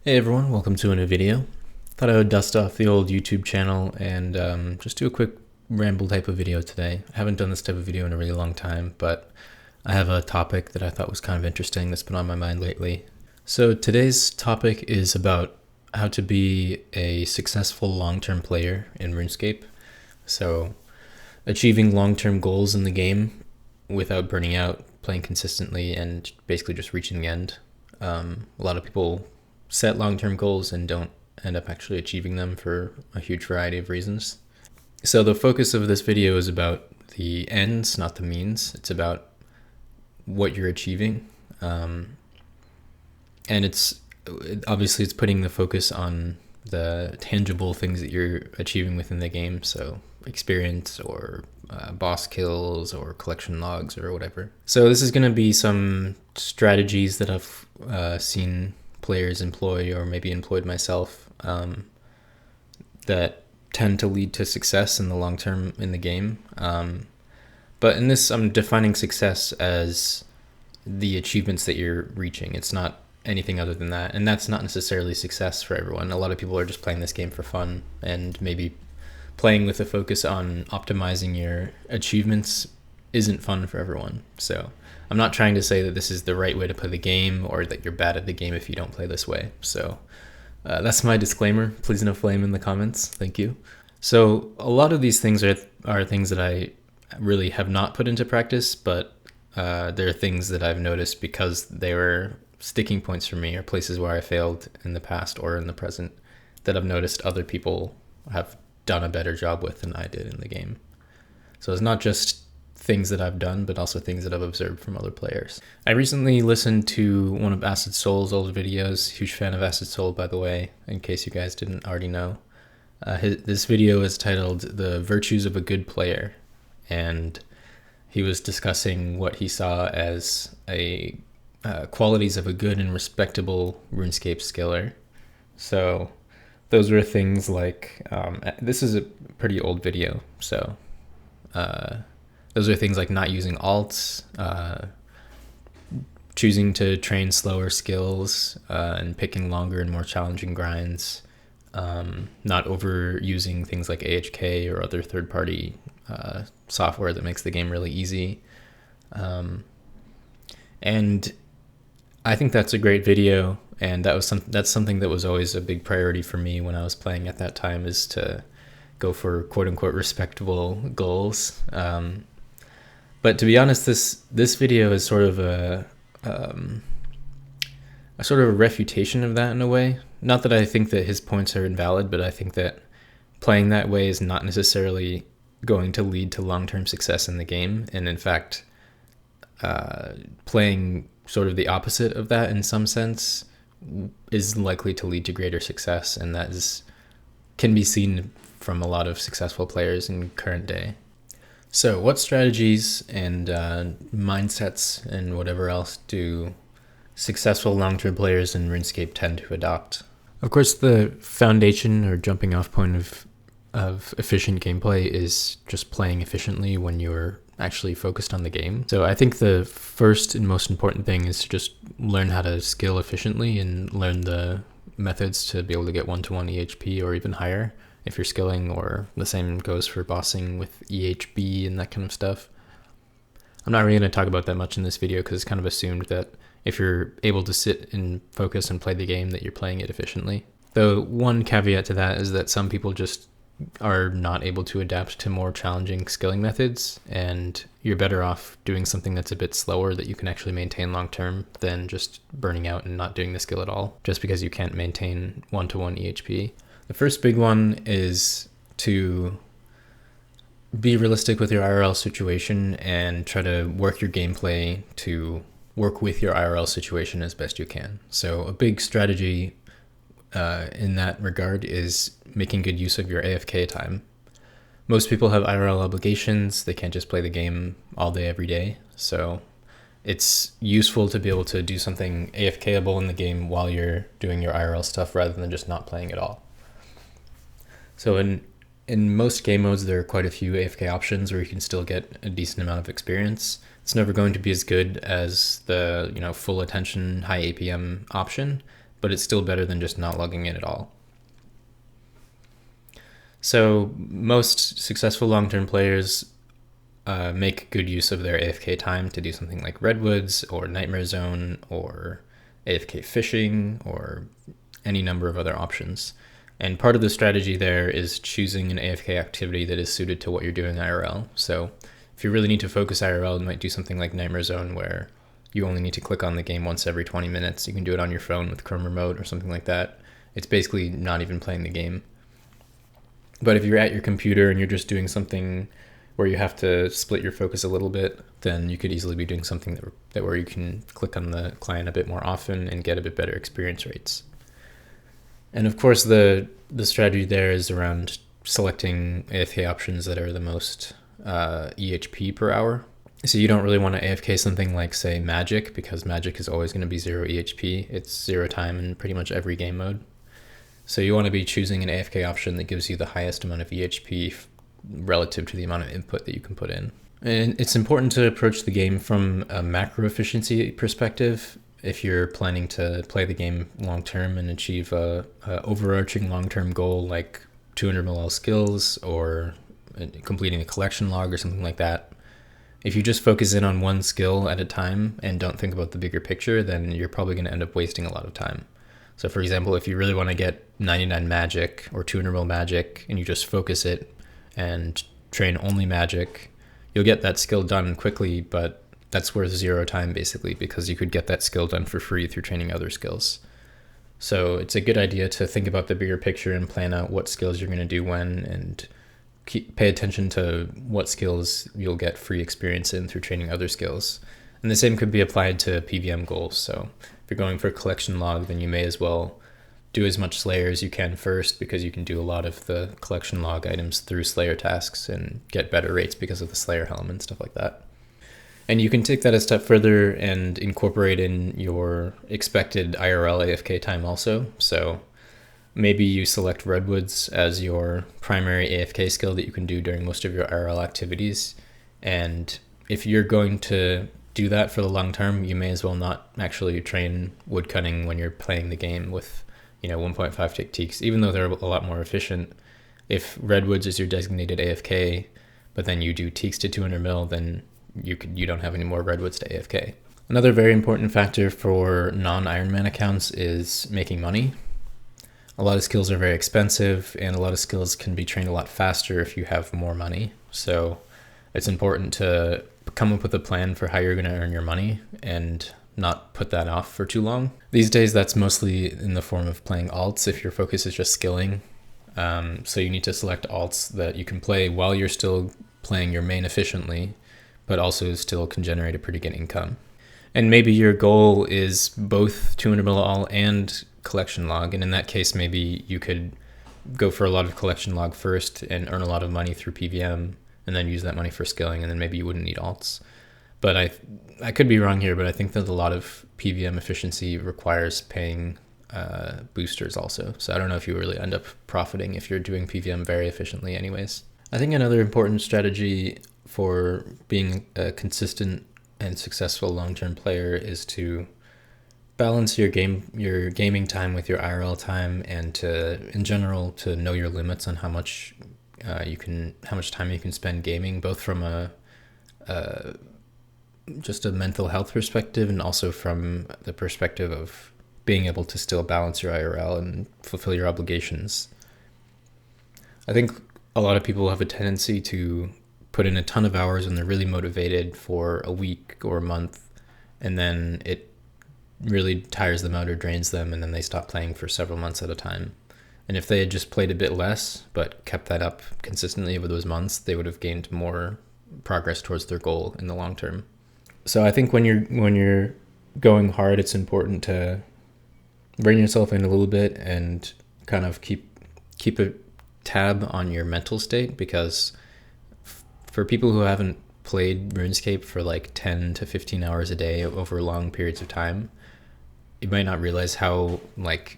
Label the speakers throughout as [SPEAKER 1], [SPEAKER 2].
[SPEAKER 1] Hey everyone, welcome to a new video. Thought I would dust off the old YouTube channel and just do a quick ramble type of video today. I haven't done this type of video in a really long time, but I have a topic that I thought was kind of interesting that's been on my mind lately. So today's topic is about how to be a successful long-term player in Runescape. So achieving long-term goals in the game without burning out, playing consistently, and basically just reaching the end. A lot of people set long-term goals and don't end up actually achieving them for a huge variety of reasons. So the focus of this video is about the ends, not the means. It's about what you're achieving. And it's putting the focus on the tangible things that you're achieving within the game. So experience or boss kills or collection logs or whatever. So this is going to be some strategies that I've seen players employ or maybe employed myself that tend to lead to success in the long term in the game. But in this, I'm defining success as the achievements that you're reaching. It's not anything other than that. And that's not necessarily success for everyone. A lot of people are just playing this game for fun and maybe playing with a focus on optimizing your achievements isn't fun for everyone. So I'm not trying to say that this is the right way to play the game or that you're bad at the game if you don't play this way. So that's my disclaimer. Please no flame in the comments. Thank you. So a lot of these things are things that I really have not put into practice, but they're things that I've noticed because they were sticking points for me or places where I failed in the past or in the present that I've noticed other people have done a better job with than I did in the game. So it's not just things that I've done, but also things that I've observed from other players. I recently listened to one of Acid Soul's old videos. Huge fan of Acid Soul, by the way, in case you guys didn't already know. This video is titled The Virtues of a Good Player, and he was discussing what he saw as qualities of a good and respectable RuneScape skiller. So those were things like, this is a pretty old video, so those are things like not using alts, choosing to train slower skills, and picking longer and more challenging grinds, not overusing things like AHK or other third-party software that makes the game really easy. And I think that's a great video, and that's something that was always a big priority for me when I was playing at that time, is to go for quote-unquote respectable goals. But to be honest, this video is sort of a refutation of that in a way. Not that I think that his points are invalid, but I think that playing that way is not necessarily going to lead to long-term success in the game. And in fact, playing sort of the opposite of that in some sense is likely to lead to greater success. And that can be seen from a lot of successful players in current day. So what strategies and mindsets and whatever else do successful long-term players in RuneScape tend to adopt? Of course, the foundation or jumping off point of efficient gameplay is just playing efficiently when you're actually focused on the game. So I think the first and most important thing is to just learn how to skill efficiently and learn the methods to be able to get 1-to-1 EHP or even higher if you're skilling, or the same goes for bossing with EHB and that kind of stuff. I'm not really going to talk about that much in this video because it's kind of assumed that if you're able to sit and focus and play the game that you're playing it efficiently. Though one caveat to that is that some people just are not able to adapt to more challenging skilling methods, and you're better off doing something that's a bit slower that you can actually maintain long term than just burning out and not doing the skill at all just because you can't maintain 1-to-1 EHP. The first big one is to be realistic with your IRL situation and try to work your gameplay to work with your IRL situation as best you can. So a big strategy in that regard is making good use of your AFK time. Most people have IRL obligations. They can't just play the game all day, every day. So it's useful to be able to do something AFK-able in the game while you're doing your IRL stuff rather than just not playing at all. So in most game modes, there are quite a few AFK options where you can still get a decent amount of experience. It's never going to be as good as the full attention, high APM option, but it's still better than just not logging in at all. So most successful long-term players make good use of their AFK time to do something like Redwoods or Nightmare Zone or AFK fishing or any number of other options. And part of the strategy there is choosing an AFK activity that is suited to what you're doing IRL. So if you really need to focus IRL, you might do something like Nightmare Zone, where you only need to click on the game once every 20 minutes. You can do it on your phone with Chrome Remote or something like that. It's basically not even playing the game. But if you're at your computer and you're just doing something where you have to split your focus a little bit, then you could easily be doing something that where you can click on the client a bit more often and get a bit better experience rates. And of course, the strategy there is around selecting AFK options that are the most EHP per hour. So you don't really want to AFK something like, say, Magic, because Magic is always going to be 0 EHP. It's 0 time in pretty much every game mode. So you want to be choosing an AFK option that gives you the highest amount of EHP relative to the amount of input that you can put in. And it's important to approach the game from a macro efficiency perspective. If you're planning to play the game long term and achieve a overarching long-term goal like 200 ml skills or completing a collection log or something like that, if you just focus in on one skill at a time and don't think about the bigger picture, then you're probably going to end up wasting a lot of time. So for example, if you really want to get 99 magic or 200 mil magic and you just focus it and train only magic, you'll get that skill done quickly, but that's worth 0 time basically, because you could get that skill done for free through training other skills. So it's a good idea to think about the bigger picture and plan out what skills you're going to do when, and pay attention to what skills you'll get free experience in through training other skills. And the same could be applied to PVM goals. So if you're going for a collection log, then you may as well do as much Slayer as you can first, because you can do a lot of the collection log items through Slayer tasks and get better rates because of the Slayer helm and stuff like that. And you can take that a step further and incorporate in your expected IRL AFK time also. So maybe you select Redwoods as your primary AFK skill that you can do during most of your IRL activities. And if you're going to do that for the long term, you may as well not actually train woodcutting when you're playing the game with 1.5 tick teaks, even though they're a lot more efficient. If Redwoods is your designated AFK, but then you do teaks to 200 mil, then you don't have any more Redwoods to AFK. Another very important factor for non-Ironman accounts is making money. A lot of skills are very expensive, and a lot of skills can be trained a lot faster if you have more money. So it's important to come up with a plan for how you're going to earn your money and not put that off for too long. These days, that's mostly in the form of playing alts if your focus is just skilling. So you need to select alts that you can play while you're still playing your main efficiently, but also still can generate a pretty good income. And maybe your goal is both 200 mil all and collection log. And in that case, maybe you could go for a lot of collection log first and earn a lot of money through PVM, and then use that money for skilling, and then maybe you wouldn't need alts. But I could be wrong here, but I think that a lot of PVM efficiency requires paying boosters also. So I don't know if you really end up profiting if you're doing PVM very efficiently anyways. I think another important strategy for being a consistent and successful long-term player is to balance your gaming time with your IRL time, and in general to know your limits on how much time you can spend gaming, both from just a mental health perspective and also from the perspective of being able to still balance your IRL and fulfill your obligations. I think a lot of people have a tendency to put in a ton of hours when they're really motivated for a week or a month, and then it really tires them out or drains them, and then they stop playing for several months at a time. And if they had just played a bit less but kept that up consistently over those months, they would have gained more progress towards their goal in the long term. So I think when you're going hard, it's important to bring yourself in a little bit and kind of keep a tab on your mental state, because for people who haven't played RuneScape for like 10 to 15 hours a day over long periods of time, you might not realize how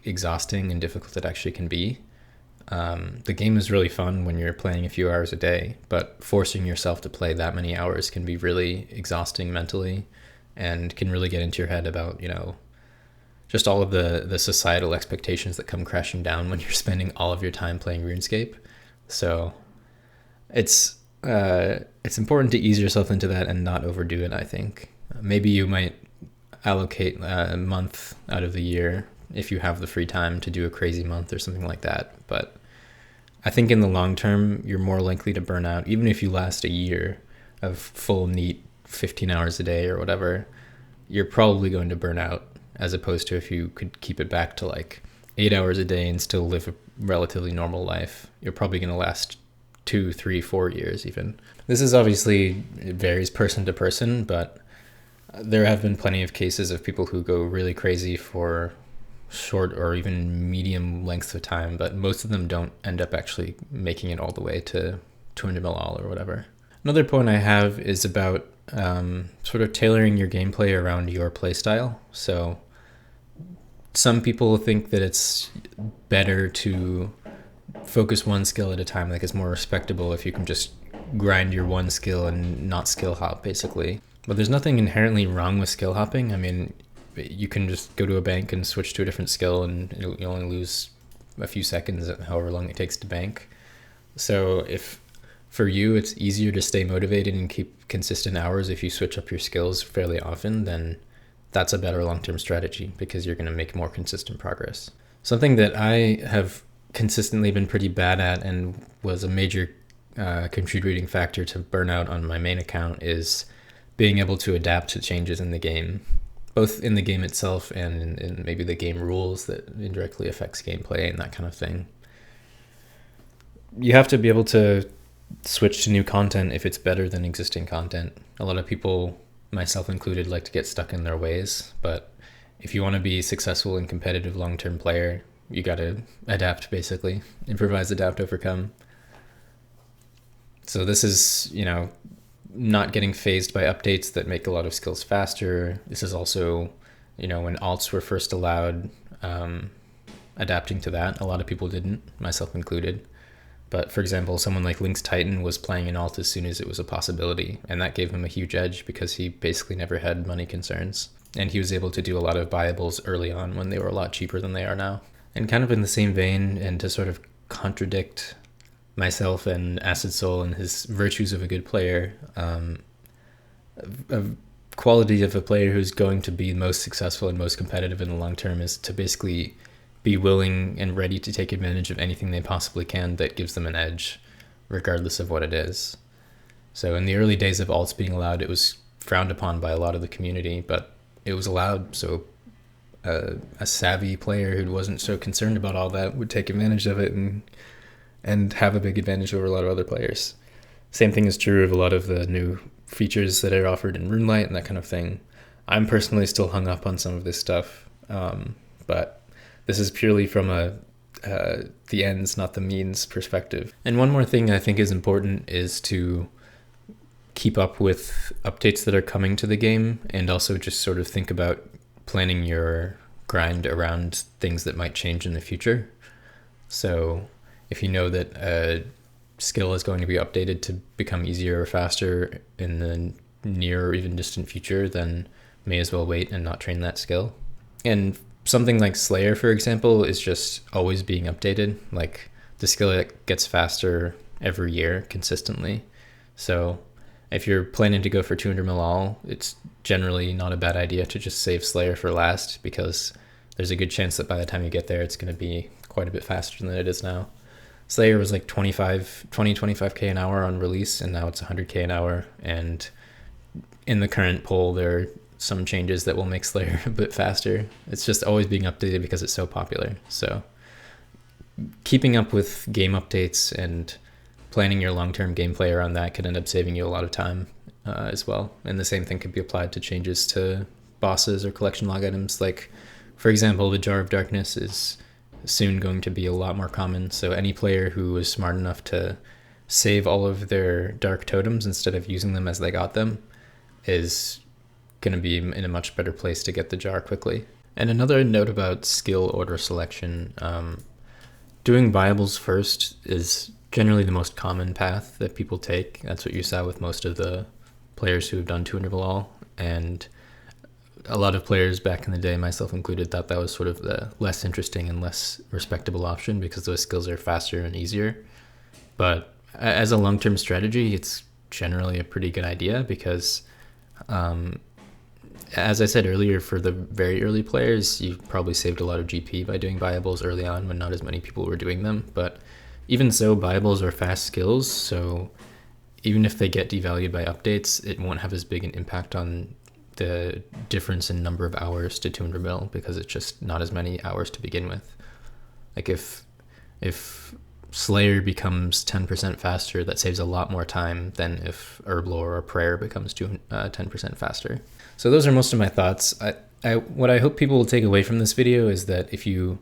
[SPEAKER 1] exhausting and difficult it actually can be. The game is really fun when you're playing a few hours a day, but forcing yourself to play that many hours can be really exhausting mentally, and can really get into your head about, just all of the societal expectations that come crashing down when you're spending all of your time playing RuneScape. So it's important to ease yourself into that and not overdo it, I think. Maybe you might allocate a month out of the year if you have the free time to do a crazy month or something like that. But I think in the long term, you're more likely to burn out, even if you last a year of full, neat 15 hours a day or whatever. You're probably going to burn out, as opposed to if you could keep it back to like 8 hours a day and still live a relatively normal life. You're probably going to last 2, 3, 4 years even. This is obviously, it varies person to person, but there have been plenty of cases of people who go really crazy for short or even medium lengths of time, but most of them don't end up actually making it all the way to 200 mil or whatever. Another point I have is about sort of tailoring your gameplay around your playstyle. So some people think that it's better to focus one skill at a time, like it's more respectable if you can just grind your one skill and not skill hop, basically. But there's nothing inherently wrong with skill hopping. I mean, you can just go to a bank and switch to a different skill, and you only lose a few seconds, however long it takes to bank. So if for you it's easier to stay motivated and keep consistent hours if you switch up your skills fairly often, then that's a better long-term strategy because you're going to make more consistent progress. Something that I have consistently been pretty bad at and was a major contributing factor to burnout on my main account is being able to adapt to changes in the game, both in the game itself and in maybe the game rules that indirectly affects gameplay and that kind of thing. You have to be able to switch to new content if it's better than existing content. A lot of people, myself included, like to get stuck in their ways, but if you want to be successful and competitive long-term player, you got to adapt, basically. Improvise, adapt, overcome. So this is, not getting phased by updates that make a lot of skills faster. This is also, when alts were first allowed, adapting to that. A lot of people didn't, myself included. But for example, someone like Link's Titan was playing an alt as soon as it was a possibility, and that gave him a huge edge because he basically never had money concerns. And he was able to do a lot of buyables early on when they were a lot cheaper than they are now. And kind of in the same vein, and to sort of contradict myself and Acid Soul and his virtues of a good player, a quality of a player who's going to be most successful and most competitive in the long term is to basically be willing and ready to take advantage of anything they possibly can that gives them an edge, regardless of what it is. So in the early days of alts being allowed, it was frowned upon by a lot of the community, but it was allowed, so a savvy player who wasn't so concerned about all that would take advantage of it and have a big advantage over a lot of other players. Same thing is true of a lot of the new features that are offered in RuneLite and that kind of thing. I'm personally still hung up on some of this stuff, but this is purely from the ends, not the means perspective. And one more thing I think is important is to keep up with updates that are coming to the game, and also just sort of think about planning your grind around things that might change in the future. So if you know that a skill is going to be updated to become easier or faster in the near or even distant future, then may as well wait and not train that skill. And something like Slayer, for example, is just always being updated. Like the skill gets faster every year consistently. So if you're planning to go for 200 mil all, it's generally not a bad idea to just save Slayer for last, because there's a good chance that by the time you get there, it's going to be quite a bit faster than it is now. Slayer was like 25k an hour on release, and now it's 100k an hour. And in the current poll, there are some changes that will make Slayer a bit faster. It's just always being updated because it's so popular. So keeping up with game updates and planning your long-term gameplay around that could end up saving you a lot of time as well. And the same thing could be applied to changes to bosses or collection log items. Like, for example, the Jar of Darkness is soon going to be a lot more common. So any player who is smart enough to save all of their dark totems instead of using them as they got them is going to be in a much better place to get the jar quickly. And another note about skill order selection, doing buyables first is generally the most common path that people take. That's what you saw with most of the players who have done 200 all. And a lot of players back in the day, myself included, thought that was sort of the less interesting and less respectable option because those skills are faster and easier. But as a long-term strategy, it's generally a pretty good idea because, as I said earlier, for the very early players, you probably saved a lot of GP by doing viables early on when not as many people were doing them. But even so, viables are fast skills, so even if they get devalued by updates, it won't have as big an impact on the difference in number of hours to 200 mil because it's just not as many hours to begin with. Like if Slayer becomes 10% faster, that saves a lot more time than if Herblore or Prayer becomes 10% faster. So those are most of my thoughts. What I hope people will take away from this video is that if you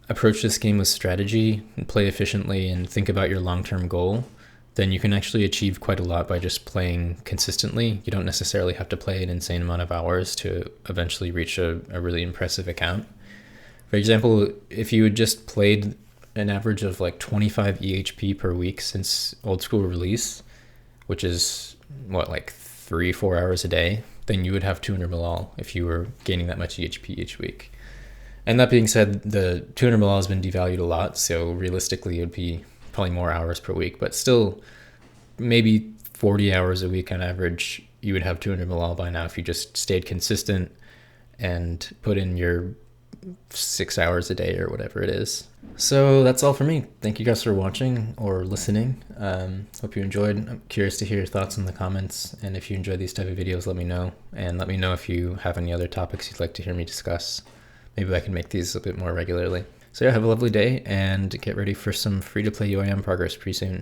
[SPEAKER 1] approach this game with strategy and play efficiently and think about your long-term goal, then you can actually achieve quite a lot by just playing consistently. You don't necessarily have to play an insane amount of hours to eventually reach a really impressive account. For example, if you had just played an average of like 25 EHP per week since old school release, which is what, like 3-4 hours a day, then you would have 200 milal if you were gaining that much EHP each week. And that being said, the 200 milal has been devalued a lot, so realistically it would be probably more hours per week, but still maybe 40 hours a week on average, you would have 200 milal by now if you just stayed consistent and put in your 6 hours a day or whatever it is. So that's all for me. Thank you guys for watching or listening. Hope you enjoyed. I'm curious to hear your thoughts in the comments, and if you enjoy these type of videos, let me know, and let me know if you have any other topics you'd like to hear me discuss. Maybe I can make these a bit more regularly. So yeah, have a lovely day and get ready for some free-to-play UIM progress pretty soon.